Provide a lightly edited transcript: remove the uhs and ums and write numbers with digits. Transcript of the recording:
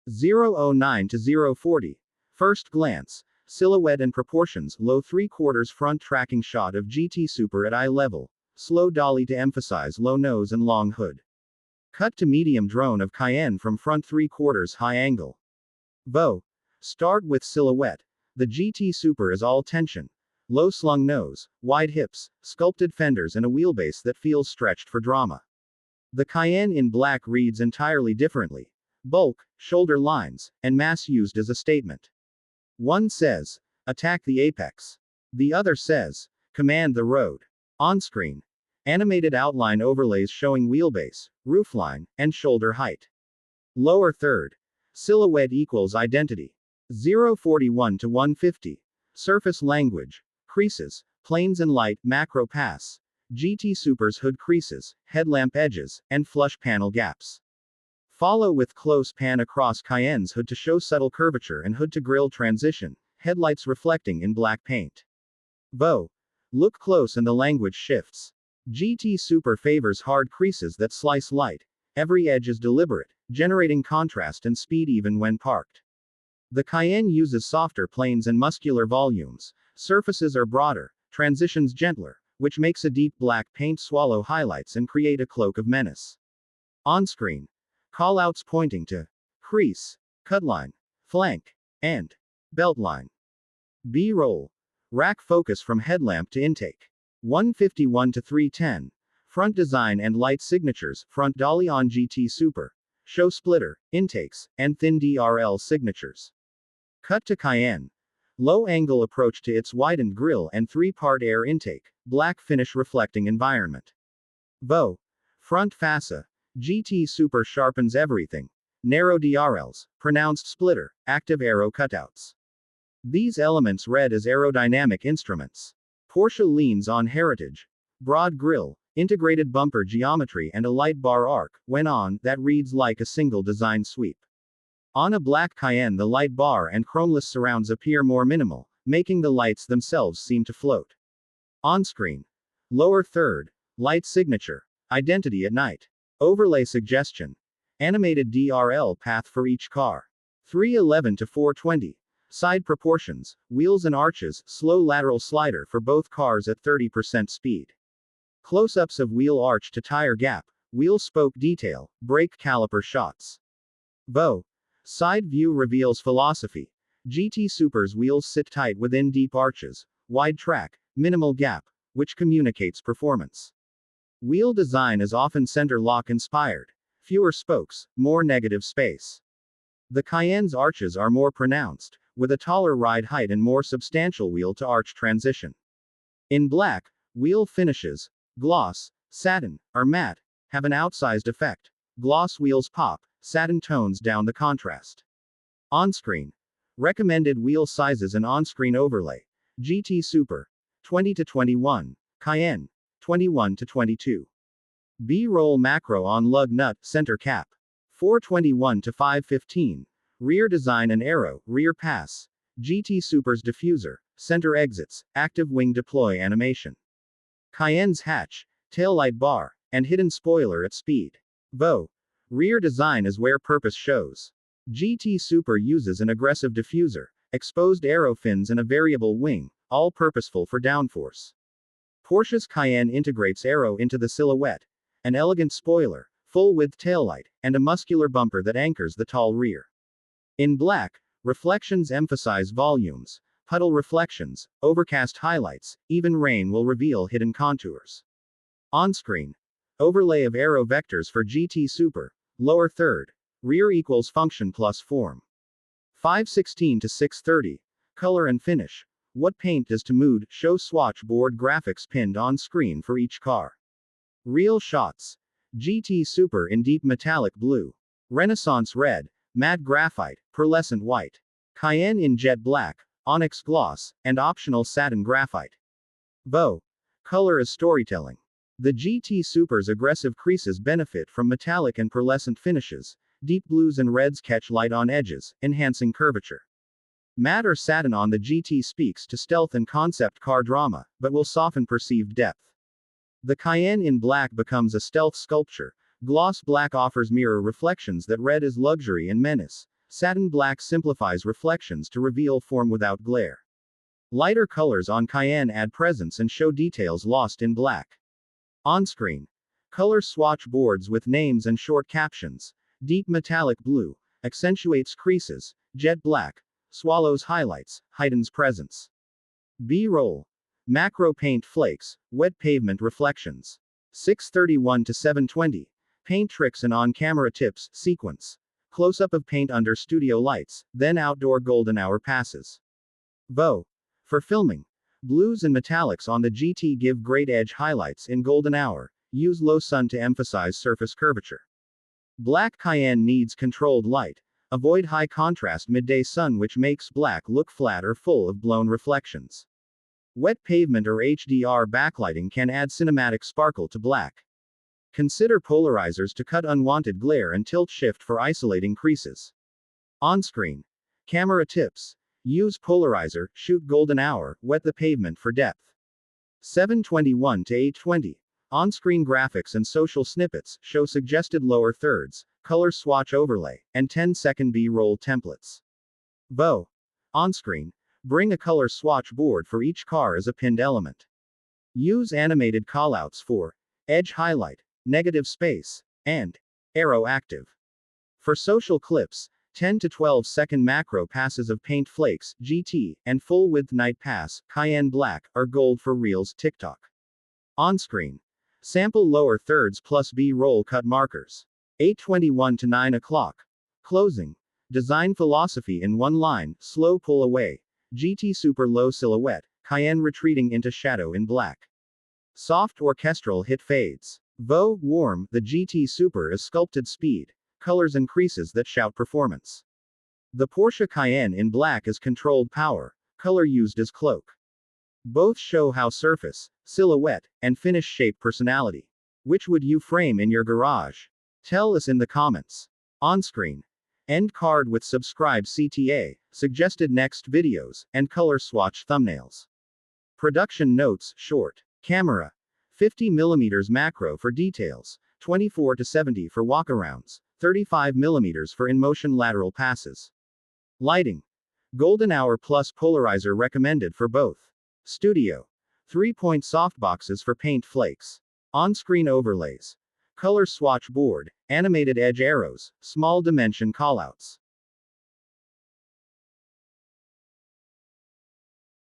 009 to 040. First glance. Silhouette and proportions. Low 3/4 front tracking shot of GT Super at eye level. Slow dolly to emphasize low nose and long hood. Cut to medium drone of Cayenne from front 3/4 high angle. Bow. Start with silhouette. The GT Super is all tension. Low slung nose, wide hips, sculpted fenders and a wheelbase that feels stretched for drama. The Cayenne in black reads entirely differently. Bulk, shoulder lines, and mass used as a statement. One says, attack the apex. The other says, command the road. On-screen. Animated outline overlays showing wheelbase, roofline, and shoulder height. Lower third. Silhouette equals identity. 041 to 150. Surface language. Creases, planes and light, macro pass. GT Super's hood creases, headlamp edges, and flush panel gaps. Follow with close pan across Cayenne's hood to show subtle curvature and hood to grille transition, headlights reflecting in black paint. Bow. Look close and the language shifts. GT Super favors hard creases that slice light. Every edge is deliberate, generating contrast and speed even when parked. The Cayenne uses softer planes and muscular volumes. Surfaces are broader, transitions gentler, which makes a deep black paint swallow highlights and create a cloak of menace. On-screen. Callouts pointing to crease, cutline, flank, and beltline. B-roll. Rack focus from headlamp to intake. 151 to 310. Front design and light signatures, front dolly on GT Super. Show splitter, intakes, and thin DRL signatures. Cut to Cayenne. Low angle approach to its widened grille and 3-part air intake, black finish reflecting environment. Bow. Front fascia. GT Super sharpens everything. Narrow DRLs, pronounced splitter, active aero cutouts. These elements read as aerodynamic instruments. Porsche leans on heritage. Broad grille, integrated bumper geometry and a light bar arc, when on, that reads like a single design sweep. On a black Cayenne the light bar and chromeless surrounds appear more minimal, making the lights themselves seem to float. On-screen. Lower third. Light signature. Identity at night. Overlay suggestion. Animated DRL path for each car. 311 to 420. Side proportions, wheels and arches, slow lateral slider for both cars at 30% speed. Close-ups of wheel arch to tire gap, wheel spoke detail, brake caliper shots. Bow. Side view reveals philosophy. GT Super's wheels sit tight within deep arches, wide track, minimal gap, which communicates performance. Wheel design is often center lock inspired. Fewer spokes, more negative space. The Cayenne's arches are more pronounced, with a taller ride height and more substantial wheel to arch transition. In black, wheel finishes, gloss, satin, or matte, have an outsized effect. Gloss wheels pop, satin tones down the contrast. On-screen. Recommended wheel sizes and on-screen overlay. GT Super. 20 to 21. Cayenne. 21 to 22. B-roll macro on lug nut, center cap. 421 to 515. Rear design and aero, rear pass. GT Super's diffuser, center exits, active wing deploy animation. Cayenne's hatch, taillight bar, and hidden spoiler at speed. Bow. Rear design is where purpose shows. GT Super uses an aggressive diffuser, exposed aero fins and a variable wing, all purposeful for downforce. Porsche's Cayenne integrates aero into the silhouette. An elegant spoiler, full-width taillight, and a muscular bumper that anchors the tall rear. In black, reflections emphasize volumes, puddle reflections, overcast highlights, even rain will reveal hidden contours. On-screen. Overlay of aero vectors for GT Super, lower third, rear equals function plus form. 516 to 630, color and finish. What paint does to mood, show swatch board graphics pinned on screen for each car. Real shots. GT Super in deep metallic blue. Renaissance red, matte graphite, pearlescent white. Cayenne in jet black, onyx gloss, and optional satin graphite. Bow. Color as storytelling. The GT Super's aggressive creases benefit from metallic and pearlescent finishes. Deep blues and reds catch light on edges, enhancing curvature. Matte or satin on the GT speaks to stealth and concept car drama, but will soften perceived depth. The Cayenne in black becomes a stealth sculpture. Gloss black offers mirror reflections that red is luxury and menace. Satin black simplifies reflections to reveal form without glare. Lighter colors on Cayenne add presence and show details lost in black. On-screen. Color swatch boards with names and short captions. Deep metallic blue accentuates creases. Jet black swallows highlights, heightens presence. B-roll. Macro paint flakes, wet pavement reflections. 631 to 720. Paint tricks and on-camera tips sequence. Close-up of paint under studio lights, then outdoor golden hour passes. VO. For filming. Blues and metallics on the GT give great edge highlights in golden hour. Use low sun to emphasize surface curvature. Black Cayenne needs controlled light. Avoid high contrast midday sun which makes black look flat or full of blown reflections. Wet pavement or HDR backlighting can add cinematic sparkle to black. Consider polarizers to cut unwanted glare and tilt shift for isolating creases. On-screen. Camera tips. Use polarizer, shoot golden hour, wet the pavement for depth. 721 to 820. On-screen graphics and social snippets show suggested lower thirds, color swatch overlay, and 10-second B-roll templates. VO. On-screen. Bring a color swatch board for each car as a pinned element. Use animated callouts for edge highlight, negative space, and arrow active. For social clips, 10 to 12 second macro passes of paint flakes, GT, and full width night pass, Cayenne black, or gold for Reels TikTok. On-screen. Sample lower thirds plus B-roll cut markers. 821 to 9 o'clock. Closing. Design philosophy in one line, slow pull away. GT super low silhouette, Cayenne retreating into shadow in black. Soft orchestral hit fades. VO, warm, the GT Super is sculpted speed, colors and creases that shout performance. The Porsche Cayenne in black is controlled power, color used as cloak. Both show how surface, silhouette, and finish shape personality. Which would you frame in your garage? Tell us in the comments. On-screen. End card with subscribe CTA, suggested next videos, and color swatch thumbnails. Production notes, short. Camera. 50mm macro for details, 24 to 70 for walkarounds, 35mm for in-motion lateral passes. Lighting. Golden hour plus polarizer recommended for both. Studio. 3-point softboxes for paint flakes. On-screen overlays. Color swatch board, animated edge arrows, small dimension callouts.